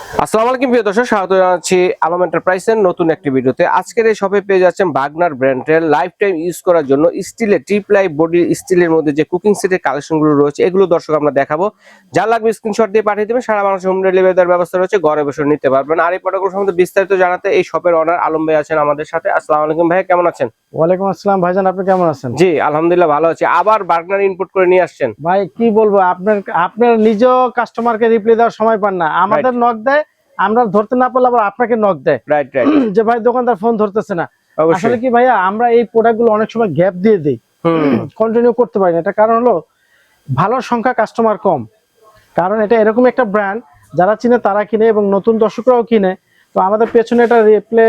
আসসালামু আলাইকুম প্রিয় দর্শক, স্বাগত জানাচ্ছি আলম এন্টারপ্রাইজের নতুন একটি ভিডিওতে। আজকের এই শপে পেয়ে যাচ্ছেন বার্গনার ব্র্যান্ডের লাইফ টাইম ইউজ করার জন্য স্টিলের ট্রিপ্লাই বডি স্টিলের মধ্যে যে কুকিং সেটের কালেকশনগুলো রয়েছে, এগুলো দর্শক আমরা দেখাবো। যা লাগবে স্ক্রিনশট দিয়ে পাঠিয়ে দেবেন। সারা বাংলাদেশে হোম ডেলিভারি দেওয়ার ব্যবস্থা রয়েছে, ঘরে বসে নিতে পারবেন। আর এই প্রোডাক্টগুলো সম্বন্ধে বিস্তারিত জানাতে এই শপের ওনার আলম ভাই আছেন আমাদের সাথে। আসসালামু আলাইকুম ভাই, কেমন আছেন? ওয়ালাইকুম আসসালাম ভাইজান, আপনি কেমন আছেন? জি আলহামদুলিল্লাহ ভালো আছি। আবার বার্গনার ইনপুট করে নিয়ে আসছেন ভাই, কি বলবো, আপনার নিজেও কাস্টমারকে রিপ্লাই দেওয়ার সময় পান না। আমাদের নক দেয়, আমরা ধরতে না পারলে আবার আপনাকে নক দেয়। রাইট রাইট যে ভাই দোকানদার ফোন ধরতেছে না। আসলে কি ভাইয়া, আমরা এই প্রোডাক্টগুলো অনেক সময় গ্যাপ দিয়ে দিই, কন্টিনিউ করতে পারি না। এটা কারণ হলো ভালো সংখ্যা কাস্টমার কম। কারণ এটা এরকম একটা ব্র্যান্ড, যারা চিনে তারা কিনে এবং নতুন দর্শকরাও কিনে। তো আমাদের পেছনে এটা রিপ্লে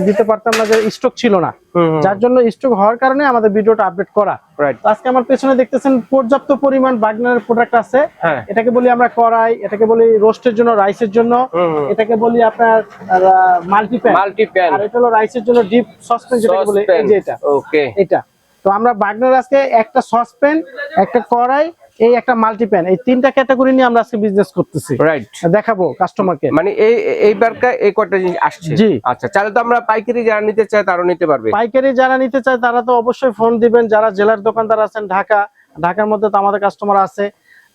দিতে পারতাম না, যে স্টক ছিল না, যার জন্য স্টক হওয়ার কারণে আমাদের ভিডিওটা আপডেট করা। আজকে আমার পেছনে দেখতেছেন পর্যাপ্ত পরিমাণ বার্গনারের প্রোডাক্ট আছে। এটাকে বলি আমরা কড়াই, এটাকে বলি রোস্টের জন্য, রাইসের জন্য, এটাকে বলি আপনার মাল্টিপ্যান, আর এটা হলো রাইসের জন্য ডিপ সসপ্যান যেটাকে বলি, এই যে এটা। ওকে, এটা তো আমরা বার্গনার আজকে একটা সসপ্যান, একটা কড়াই, এই একটা মাল্টিপ্যান, এই তিনটা ক্যাটাগরি নিয়ে আমরা আজকে বিজনেস করতেছি। রাইট, দেখাবো কাস্টমারকে। মানে এইবারকা এই কয়টা জিনিস আসছে। জি আচ্ছা, চাইলে তো আমরা পাইকারি যারা নিতে চায় তারাও নিতে পারবে। পাইকারি যারা নিতে চায় তারা তো অবশ্যই ফোন দিবেন। যারা জেলার দোকানদার আছেন, ঢাকার মধ্যে তো আমাদের কাস্টমার আছে।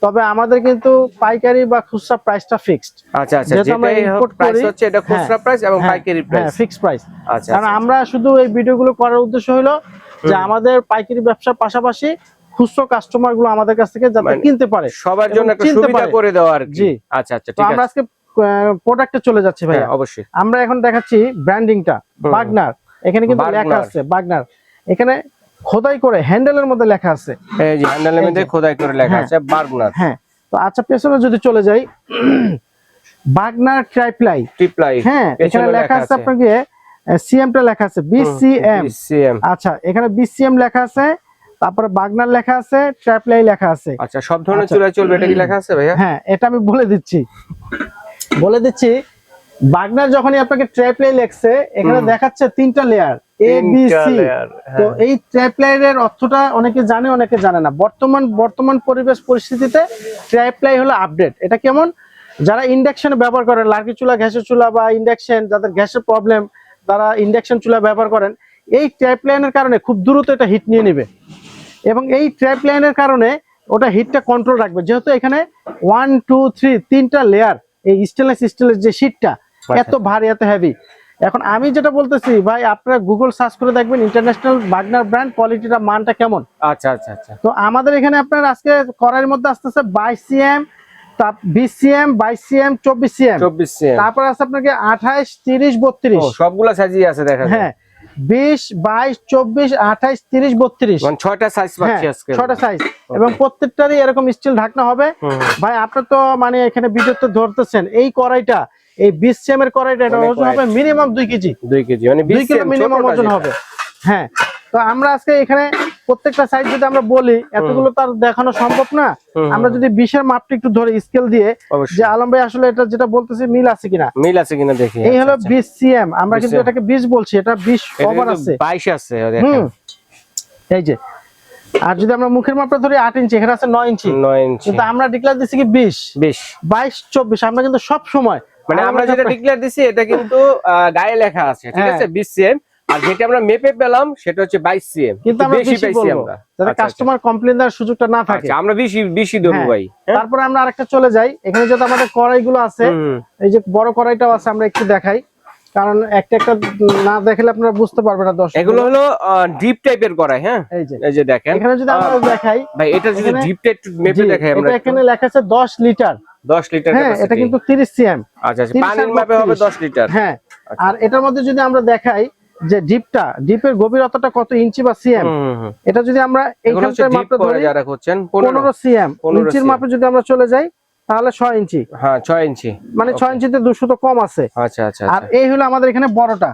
তবে আমাদের কিন্তু পাইকারি বা খুচরা প্রাইসটা ফিক্সড। আচ্ছা আচ্ছা, যেটা ইম্পোর্ট প্রাইস হচ্ছে এটা খুচরা প্রাইস এবং পাইকারি প্রাইস, হ্যাঁ ফিক্সড প্রাইস। আচ্ছা, কারণ আমরা শুধু এই ভিডিওগুলো করার উদ্দেশ্য হলো যে আমাদের পাইকারি ব্যবসার পাশাপাশি খুচরা কাস্টমার গুলো আমাদের কাছ থেকে যাতে কিনতে পারে, সবার জন্য একটা সুবিধা করে দেওয়া আর কি। আচ্ছা আচ্ছা, ঠিক আছে। আমরা আজকে প্রোডাক্টে চলে যাচ্ছি ভাই। অবশ্যই আমরা এখন দেখাচ্ছি ব্র্যান্ডিংটা বার্গনার। এখানে কিন্তু লেখা আছে বার্গনার, এখানে খোদাই করে হ্যান্ডেলের মধ্যে লেখা আছে। এই যে হ্যান্ডেলের মধ্যে খোদাই করে লেখা আছে বার্গনার। হ্যাঁ, তো আচ্ছা পেছনে যদি চলে যাই, বার্গনার ট্রাইপ্লাই, হ্যাঁ এখানে লেখা আছে আপনাকে সিএমটা লেখা আছে বিসিএম। আচ্ছা, এখানে বিসিএম লেখা আছে, তারপরে বার্গনার লেখা আছে, ট্রাইপ্লাই লেখা আছে। আচ্ছা, সব ধরনের চুলা চলবে, এটা কি লেখা আছে ভাইয়া? হ্যাঁ, এটা আমি বলে দিচ্ছি। বার্গনার যখনই আপনাকে ট্রাইপ্লাই লেখছে, এখানে দেখাচ্ছে তিনটা লেয়ার এ বি সি। তো এই ট্রাইপ্লাইয়ের অর্থটা অনেকে জানে, অনেকে জানে না। বর্তমান পরিবেশ পরিস্থিতিতে ট্রাইপ্লাই হলো আপডেট। এটা কেমন, যারা ইন্ডাকশন ব্যবহার করেন, লার্কি চুলা, গ্যাসের চুলা বা ইন্ডাকশন, যাদের গ্যাসের প্রবলেম তারা ইন্ডাকশন চুলা ব্যবহার করেন, এই ট্রাইপ্লাইনের কারণে খুব দ্রুত এটা হিট নিয়ে নেবে এবং এই ট্রাইপ্লাইনের কারণে ওটা হিটটা কন্ট্রোল রাখবে। যেহেতু এখানে 1 2 3 তিনটা লেয়ার, এই স্টেনলেস স্টিলের যে শীটটা এত ভারী, এত হেভি। এখন আমি যেটা বলতেছি ভাই, আপনারা গুগল সার্চ করে দেখবেন ইন্টারন্যাশনাল বার্গনার ব্র্যান্ড কোয়ালিটিটা, মানটা কেমন। আচ্ছা আচ্ছা আচ্ছা। তো আমাদের এখানে আপনার আজকে কড়াইয়ের মধ্যে আসতেছে 22 সিএম, 20 সিএম, 22 সিএম, 24 সিএম, তারপর আছে আপনাকে 28 30 32। সবগুলা সাইজই আছে দেখা যায়। হ্যাঁ, 20 22 24 28 30 32, মানে 6টা সাইজ পাচ্ছি আজকে। 6টা সাইজ এবং প্রত্যেকটারই এরকম স্টিল ঢাকনা হবে। ভাই আপনি তো মানে এখানে ভিডিওতে ধরতেছেন, এই কড়াইটা, এই 20 সিএম এর কড়াইটা, এটা ওজন হবে মিনিমাম 2 কেজি। 2 কেজি মানে 2 কিলো মিনিমাম ওজন হবে। হ্যাঁ, তো আমরা আজকে এখানে প্রত্যেকটা সাইজ যদি আমরা বলি, এতগুলো তার দেখানো সম্ভব না। আমরা যদি 20 এর মাপটা একটু ধরে স্কেল দিয়ে, যে আলম ভাই আসলে এটা যেটা বলতেছি মিল আছে কিনা দেখি। এই হলো 20 সিএম, আমরা কিন্তু এটাকে 20 বলছি, এটা 20 ওভার আছে, 22 আছে দেখেন। এই যে, আর যদি আমরা মুখের মাপটা ধরি 8 ইঞ্চি, এখানে আছে 9 ইঞ্চি। কিন্তু আমরা ডিক্লেয়ার দিছি কি 20 22 24। আমরা কিন্তু সব সময় মানে আমরা যেটা ডিক্লেয়ার দিছি এটা কিন্তু গায়ে লেখা আছে, ঠিক আছে 20 সিএম, আর যেটা আমরা মেপে পেলাম সেটা হচ্ছে 22 সিএম। কিন্তু আমরা বেশি পাইছি আমরা, যাতে কাস্টমার কমপ্লেইন দেওয়ার সুযোগটা না থাকে। আমরা বেশি দেব ভাই। তারপরে আমরা আরেকটা চলে যাই, এখানে যেটা আমাদের কড়াইগুলো আছে, এই যে বড় কড়াইটাও আছে, আমরা একটু দেখাই, কারণ একটা না দেখলে আপনারা বুঝতে পারবেন না দর্শক। এগুলো হলো ডিপ টাইপের কড়াই। হ্যাঁ, এই যে দেখেন, এখানে যদি আমরা দেখাই ভাই, এটা যদি ডিপ টাইপ মেপে দেখাই আমরা, এটা এখানে লেখা আছে 10 লিটার। 10 লিটার, হ্যাঁ, এটা কিন্তু 30 সিএম। আচ্ছা আচ্ছা, পানির মাপে হবে 10 লিটার। হ্যাঁ, আর এটার মধ্যে যদি আমরা দেখাই যে ডিপের গভীরতাটা কত ইঞ্চি বা সিএম, এটা যদি আমরা এইখানকার মাপটা ধরি, যারা করছেন 15 সিএম ইঞ্চির মাপে যদি আমরা চলে যাই, তাহলে 6 ইঞ্চি। হ্যাঁ, 6 ইঞ্চি, মানে 6 ইঞ্চিতে 200 তো কম আছে। আচ্ছা আচ্ছা। আর এই হলো আমাদের এখানে বড়টা,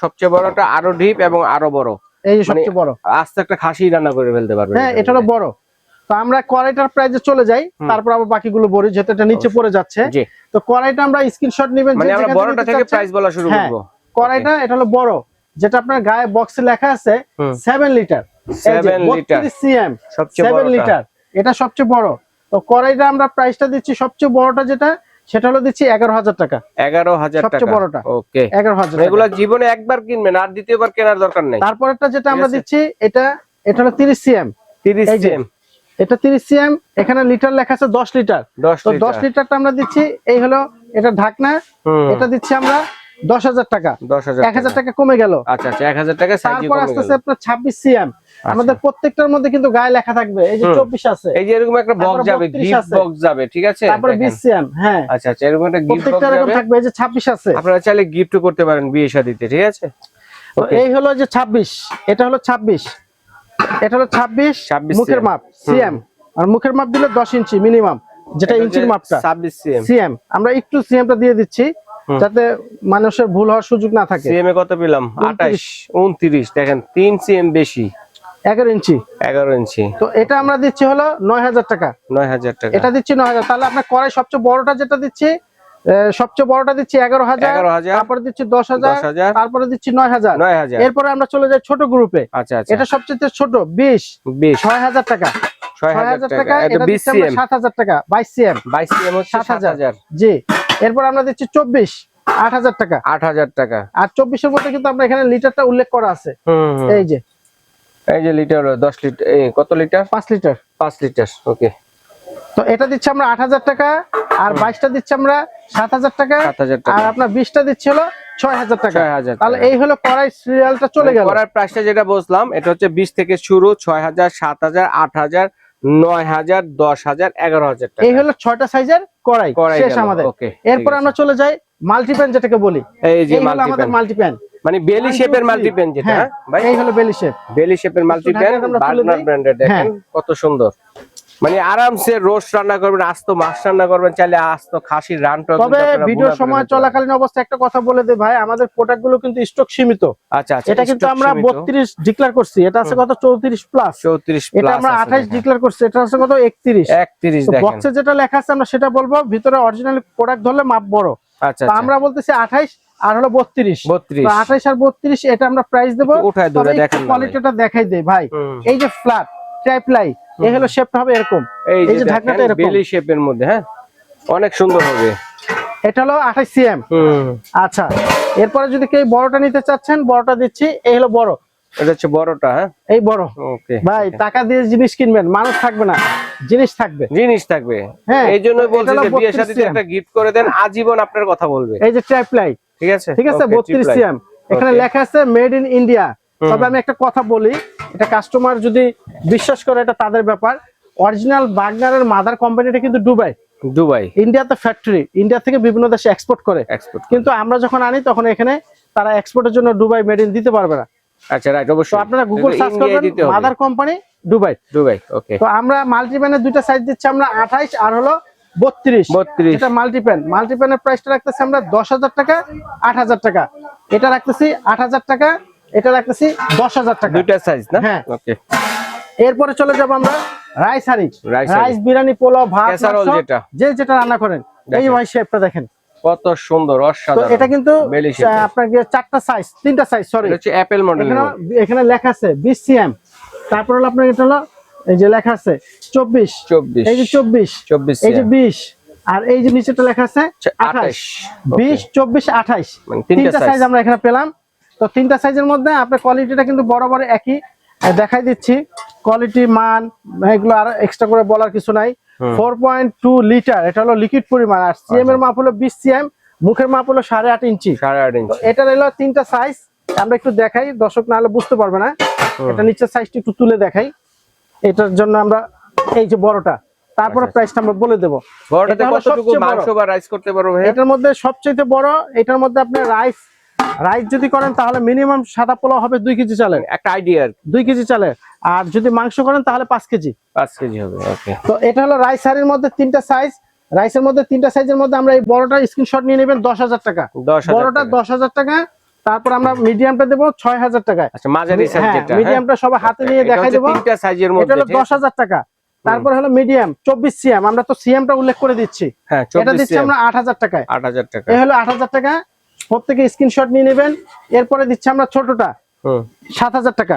সবচেয়ে বড়টা, আরো ডিপ এবং আরো বড়, এই যে সবচেয়ে বড়, আস্তে একটা খাসি রান্না করে ফেলতে পারবে। হ্যাঁ, এটা হলো বড়। তো আমরা কড়াইটার প্রাইসে চলে যাই, তারপর আবার বাকিগুলো বলি, যেহেতু এটা নিচে পড়ে যাচ্ছে। তো কড়াইটা আমরা স্ক্রিনশট নেবেন, মানে আমরা বড়টা থেকে প্রাইস বলা শুরু করব। কড়াইটা এটা হলো বড়, যেটা আপনার গায়ে বক্সে লেখা আছে 7 লিটার, 7 লিটার সিএম, 7 লিটার, এটা সবচেয়ে বড়। তো কড়াইটা আমরা প্রাইসটা দিচ্ছি, সবচেয়ে বড়টা যেটা সেটা হলো দিচ্ছি 11,000 টাকা। 11,000 টাকা সবচেয়ে বড়টা ওকে 11,000 এগুলা জীবনে একবার কিনবেন আর দ্বিতীয়বার কেনার দরকার নেই। তারপরেরটা যেটা আমরা দিচ্ছি এটা হলো 30 সিএম। 30 সিএম এটা 30 সিএম, এখানে লিটার লেখা আছে 10 লিটার। তো 10 লিটারটা আমরা দিচ্ছি এই হলো এটা ঢাকনা, এটা দিচ্ছি আমরা 10,000 টাকা। 10,000 টাকা কমে গেল। আচ্ছা আচ্ছা 1000 টাকা সাইজ কমে তারপর গেল। আসছে আপনার 26 সিএম। আমাদের প্রত্যেকটার মধ্যে কিন্তু গায়ে লেখা থাকবে, এই যে 24 আছে, এই যে এরকম একটা বক্স যাবে, গিফট বক্স যাবে, ঠিক আছে। তারপর 20 সিএম, হ্যাঁ আচ্ছা আচ্ছা এরকম একটা গিফট বক্স যাবে থাকবে, এই যে 26 আছে। আপনারা চাইলে গিফট করতে পারেন বিয়ে শাদীতে, ঠিক আছে। তো এই হলো যে 26, এটা হলো 26, এটা হলো 26 মুখের মাপ সিএম, আর মুখের মাপ দিলে 10 ইঞ্চি মিনিমাম, যেটা ইঞ্চির মাপটা 26 সিএম। আমরা একটু সিএমটা দিয়ে দিচ্ছি যাতে মানুষের ভুল হওয়ার সুযোগ না থাকে। সিএম এ কত পেলাম? 28 29 দেখেন 3 সিএম বেশি, 11 ইঞ্চি। 11 ইঞ্চি। তো এটা আমরা দিচ্ছি হলো 9,000 টাকা। 9,000 টাকা এটা দিচ্ছি 9,000। তাহলে আপনার কড়াই সবচেয়ে বড়টা যেটা দিচ্ছি, সবচেয়ে বড়টা দিচ্ছি 11,000, তারপরে দিচ্ছি 10,000, তারপরে দিচ্ছি 9,000। এরপরে আমরা চলে যাই ছোট গ্রুপে। আচ্ছা আচ্ছা এটা সবচেয়ে ছোট 20 6,000 টাকা। 6,000 টাকা। এটা দিচ্ছি আমরা 7,000 টাকা। 22 সিএম, 22 সিএম হচ্ছে 7,000। জি। এরপর আমরা দিচ্ছি 24 8,000 টাকা। 8,000 টাকা। আর 24 এর মধ্যে কিন্তু আমরা এখানে লিটারটা উল্লেখ করা আছে, এই যে লিটার 10 লিটার, কত লিটার? 5 লিটার। 5 লিটার ওকে। তো এটা দিচ্ছি আমরা 8,000 টাকা, আর 22টা দিচ্ছি আমরা 7,000 টাকা, 7,000 টাকা, আর আপনার 20টা দিচ্ছি হলো 6,000 টাকা। 6,000। তাহলে এই হলো কড়াই সিরিয়ালটা চলে গেল। কড়াইয়ের প্রাইসটা যেটা বললাম এটা হচ্ছে 20 থেকে শুরু, 6,000 7,000 8,000 9,000 10,000 11,000 টাকা। এই হলো 6টা সাইজের কড়াই শেষ আমাদের। এরপর আমরা চলে যাই মাল্টিপ্যান, যেটাকে বলি এই যে আমাদের মাল্টিপ্যান, মানে বেলি শেপের মাল্টিপ্যান যেটা ভাই, এই হলো বেলি শেপ। বেলি শেপের মাল্টিপ্যান বার্নার ব্র্যান্ডের, দেখেন কত সুন্দর। মানে আরামসে রোস্ট রান্না করবেন, আস্ত মাছ রান্না করবেন, চাইলে আস্ত খাসির রানটা। তবে ভিডিওর সময় চলাকালীন অবস্থা একটা কথা বলে দেই ভাই, আমাদের প্রোডাক্টগুলো কিন্তু স্টক সীমিত। আচ্ছা আচ্ছা এটা কিন্তু আমরা 32 ডিক্লেয়ার করছি, এটা আছে কত 34 প্লাস। 34 এটা আমরা 28 ডিক্লেয়ার করছি, এটা আছে কত 31। দেখেন বক্সে যেটা লেখা আছে আমরা সেটা বলবো, ভিতরে অরিজিনাল প্রোডাক্ট ধরলে মাপ বড়। আচ্ছা আমরা বলতেছি 28 আর হলো 32। তো 28 আর 32 এটা আমরা প্রাইস দেব। উঠায় ধরে দেখেন কোয়ালিটিটা দেখাই দেই ভাই। এই যে ফ্ল্যাট ট্রাইপ্লাই, এই হলো শেপটা হবে এরকম, এই যে ঢাকনাটা এরকম বেলি শেপের মধ্যে, হ্যাঁ অনেক সুন্দর হবে। এটা হলো 28 সিএম। আচ্ছা, এরপরে যদি কেউ বড়টা নিতে চাচ্ছেন, বড়টা দিচ্ছি, এই হলো বড়, এটা হচ্ছে বড়টা, হ্যাঁ এই বড়। ওকে ভাই টাকা দিয়ে জিনিস কিনবেন, মানুষ থাকবে না, জিনিস থাকবে, হ্যাঁ। এই জন্য বলছি যে বিয়ের সাথে একটা গিফট করে দেন, আজীবন আপনার কথা বলবে। এই যে ট্রাইপ্লাই, ঠিক আছে 32 সিএম, এখানে লেখা আছে মেড ইন ইন্ডিয়া। তবে আমি একটা কথা বলি, এটা কাস্টমার যদি বিশ্বাস করে এটা তাদের ব্যাপার। অরিজিনাল বার্নারের মাদার কোম্পানিটা কিন্তু দুবাই, ইন্ডিয়াতে ফ্যাক্টরি, ইন্ডিয়া থেকে বিভিন্ন দেশে এক্সপোর্ট করে। কিন্তু আমরা যখন আনি তখন এখানে তারা এক্সপোর্টের জন্য দুবাই মেড ইন দিতে পারবে না। আচ্ছা রাইট, অবশ্যই আপনারা গুগল সার্চ করবেন মাদার কোম্পানি দুবাই। ওকে। তো আমরা মাল্টিপ্যানের দুইটা সাইজ দিচ্ছি আমরা 28 আর হলো 32। এটা মাল্টিপ্যানের প্রাইসটা রাখতেছি আমরা 10,000 টাকা 8,000 টাকা। এটা রাখতেছি 8,000 টাকা, এটা রাখতেছি 10,000 টাকা, দুইটা সাইজ না? হ্যাঁ ওকে। এরপরে চলে যাব আমরা রাইস হাঁড়ি, রাইস বিরিয়ানি পোলাও ভাত যেটা রান্না করেন। এই ভাই শেপটা দেখেন কত সুন্দর, অসাধারণ। তো এটা কিন্তু আপনার 4টা সাইজ 3টা সাইজ, সরি এটা হচ্ছে অ্যাপেল মডেল। এখানে লেখা আছে 20 সিএম, তারপর হলো আপনার এটা হলো এই যে লেখা আছে 24, এই যে 24, এই যে 20, আর এই যে নিচেটা লেখা আছে 28। 20 24 28 তিনটা সাইজ আমরা এখানে পেলাম। তো তিনটা সাইজের মধ্যে আপনার কোয়ালিটিটা কিন্তু বরাবর একই দেখাই দিচ্ছি, কোয়ালিটি মান এগুলো আর এক্সট্রা করে বলার কিছু নাই। 4.2 লিটার, এটা হলো লিকুইড পরিমাণ, আর সিএম এর মাপ হলো 20 সিএম, মুখের মাপ হলো 8.5 ইঞ্চি। এটা হলো তিনটা সাইজ, আমরা একটু দেখাই, দর্শক না হলে বুঝতে পারবে না। এটা নিচের সাইজটা একটু তুলে দেখাই, এটার জন্য আমরা এই যে বড়টা, তারপরে প্রাইসটা আমরা বলে দেব। বড়টাতে কতটুকু মাংস বা রাইস করতে পারবো ভাই? এটার মধ্যে সবচেয়ে বড়, এটার মধ্যে আপনি রাইস যদি করেন তাহলে মিনিমাম সাদা পোলাও হবে 2 কেজি চালের, একটা আইডিয়া 2 কেজি চালের। আর যদি মাংস করেন তাহলে 5 কেজি হবে। ওকে। তো এটা হলো রাইস হাঁড়ির মধ্যে তিনটা সাইজ, রাইসের মধ্যে তিনটা সাইজের মধ্যে আমরা এই বড়টা স্ক্রিনশট নিয়ে নেবেন 10,000 টাকা, বড়টা 10,000 টাকা। তারপর আমরা মিডিয়ামটা দেব 6,000 টাকা। আচ্ছা, মাঝারি সাইজ যেটা, মিডিয়ামটা সব হাতে নিয়ে দেখাই দেব, তিনটা সাইজের মধ্যে এটা হলো 10,000 টাকা। তারপর হলো মিডিয়াম 24 সিএম, আমরা তো সিএমটা উল্লেখ করে দিচ্ছি, এটা দিচ্ছি আমরা 8,000 টাকায়। 8,000 টাকা, এই হলো 8,000 টাকা, প্রত্যেকে স্ক্রিনশট নিয়ে নেবেন। এরপরে দিচ্ছি আমরা ছোটটা 7,000 টাকা।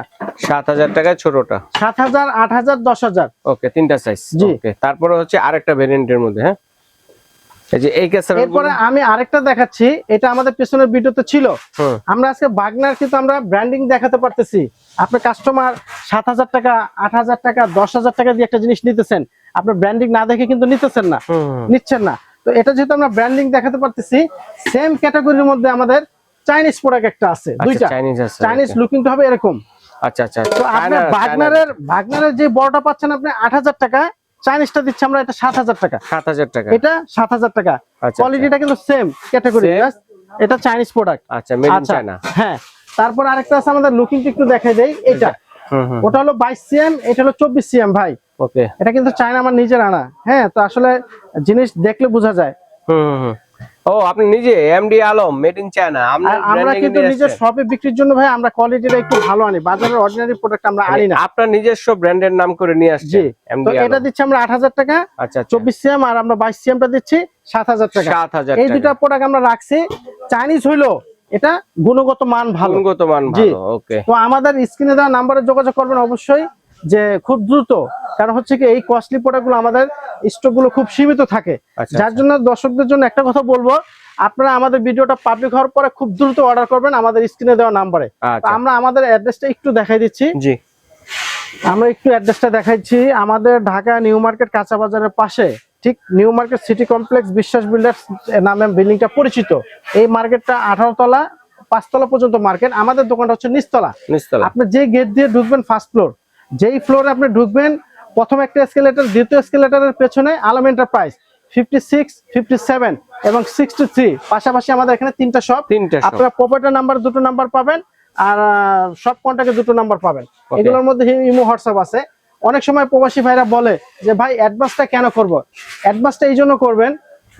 7,000 টাকায় ছোটটা 7,000 8,000 10,000। ওকে, তিনটা সাইজ। ওকে। তারপরে হচ্ছে আরেকটা ভেরিয়েন্টের মধ্যে, হ্যাঁ এই যে এই ক্যাসেরোল এরপরে আমি আরেকটা দেখাচ্ছি, এটা আমাদের পেছনের ভিডিওতে ছিল। আমরা আজকে বাগনার কিন্তু আমরা ব্র্যান্ডিং দেখাতে পারতেছি। আপনার কাস্টমার 7,000 টাকা, 8,000 টাকা, 10,000 টাকা দিয়ে একটা জিনিস নিতেছেন, আপনার ব্র্যান্ডিং না দেখে কিন্তু নিতেছেন না, নিচ্ছেন না। তো এটা যেহেতু আমরা ব্র্যান্ডিং দেখাতে পারতেছি, সেম ক্যাটাগরির মধ্যে আমাদের চাইনিজ প্রোডাক্ট একটা আছে, দুইটা চাইনিজ লুকিংটা হবে এরকম। আচ্ছা আচ্ছা। তো আপনার বাগনারের যে বড়টা পাচ্ছেন আপনি 8,000 টাকা, চাইনিজটা দিচ্ছি আমরা এটা 7,000 টাকা। 7,000 টাকা, এটা 7,000 টাকা। কোয়ালিটিটা কিন্তু সেম ক্যাটাগরি, এটা চাইনিজ প্রোডাক্ট। আচ্ছা, মেড ইন চায়না। হ্যাঁ, তারপর আরেকটা আছে আমাদের লুকিংটা একটু দেখাই দেই। এটা ওটা হলো 22 সিএম, এটা হলো 24 সিএম ভাই। ওকে, এটা কিন্তু চায়না আমার নিজের আনা। হ্যাঁ, তো আসলে জিনিস দেখলে বোঝা যায়। ও আপনি নিজে MD Alam, made in China. আমরা কিন্তু নিজের শপে বিক্রির জন্য ভাই আমরা কোয়ালিটিটা একটু ভালো আনি, বাজারের অর্ডিনারি প্রোডাক্ট আমরা আনি না। আপনার নিজস্ব ব্র্যান্ডের নাম করে নিয়ে আসছে এমডি তো আলম। এটা দিচ্ছি আমরা 8,000 টাকা। আচ্ছা, 24 সিএম, আর আমরা 22 সিএমটা দিচ্ছি 7,000 টাকা। 7,000 এই দুটো প্রোডাক্ট আমরা রাখছি। চাইনিজ হইলো এটা গুণগত মান ভালো, গুণগত মান ভালো। ওকে, তো আমাদের স্ক্রিনে দেওয়া নম্বরে যোগাযোগ করবেন অবশ্যই, যে খুব দ্রুত। কারণ হচ্ছে কি এই কস্টলি প্রোডাক্টগুলো আমাদের স্টক গুলো খুব সীমিত থাকে, যার জন্য দর্শকদের জন্য একটা কথা বলবো, আপনারা আমাদের ভিডিওটা পাবলিক হওয়ার পরে খুব দ্রুত অর্ডার করবেন আমাদের স্ক্রিনে দেওয়া নম্বরে। আমরা আমাদের অ্যাড্রেসটা একটু দেখাই দিচ্ছি। জি, আমরা একটু অ্যাড্রেসটা দেখাচ্ছি। আমাদের ঢাকা নিউ মার্কেট কাঁচা বাজারের পাশে, ঠিক নিউ মার্কেট সিটি কমপ্লেক্স বিশ্বাস বিল্ডার্স নামে বিল্ডিংটা পরিচিত। এই মার্কেটটা 18 তলা 5 তলা পর্যন্ত মার্কেট। আমাদের দোকানটা হচ্ছে নিচতলা। আপনি যে গেট দিয়ে ঢুকবেন ফার্স্ট ফ্লোর, যেই ফ্লোরে আপনি ঢুকবেন প্রথম একটা এসকেলেটর, দ্বিতীয় এসকেলেটরের পেছনে আলম এন্টারপ্রাইজ 56, 57 এবং 63, পাশাপাশি আমাদের এখানে তিনটা শপ। আপনারা প্রপার্টার নাম্বার দুটো নাম্বার পাবেন, আর সব কন্টাক্টে দুটো নাম্বার পাবেন। এগুলোর মধ্যে ইমো হোয়াটসঅ্যাপ আছে। অনেক সময় প্রবাসী ভাইরা বলে যে ভাই অ্যাডভান্সটা কেন করব? অ্যাডভান্সটা এই জন্য করবেন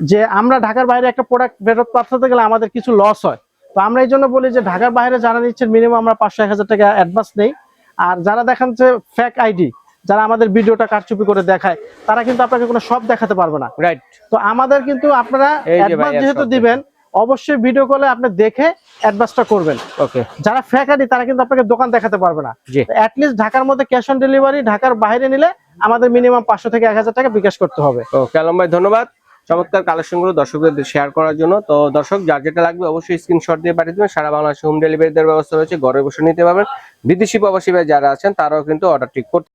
যে আমরা ঢাকার বাইরে একটা প্রোডাক্ট ফেরত পাঠাতে গেলে আমাদের কিছু লস হয়। তো আমরা এই জন্য বলি যে ঢাকার বাইরে যারা নিচ্ছেন মিনিমাম আমরা 500-1000 টাকা অ্যাডভান্স নেই। আর যারা দেখান যে ফেক আইডি, যারা আমাদের ভিডিওটা কারচুপি করে দেখায়, তারা কিন্তু আপনাকে কোনো শপ দেখাতে পারবে না। রাইট। তো আমাদের কিন্তু আপনারা অ্যাডভান্স যেহেতু দিবেন, অবশ্যই ভিডিও কলে আপনি দেখে অ্যাডভান্সটা করবেন। ওকে, যারা ফেক আইডি তারা কিন্তু আপনাকে দোকান দেখাতে পারবে না। অ্যাট লিস্ট ঢাকার মধ্যে ক্যাশ অন ডেলিভারি, ঢাকার বাইরে নিলে আমাদের মিনিমাম 500 থেকে 1000 টাকা বিকাশ করতে হবে। ওকে আলম ভাই, ধন্যবাদ চমৎকার কালেকশন গুলো দর্শকদের শেয়ার করার জন্য। তো দর্শক, যার যেটা লাগবে অবশ্যই স্ক্রিনশট দিয়ে পাঠিয়ে দেবেন। সারা বাংলাদেশে হোম ডেলিভারি দেওয়ার ব্যবস্থা রয়েছে, ঘরে বসে নিতে পারবেন। বিদেশি প্রবাসী ভাই যারা আছেন তারাও কিন্তু অর্ডার ঠিক করতে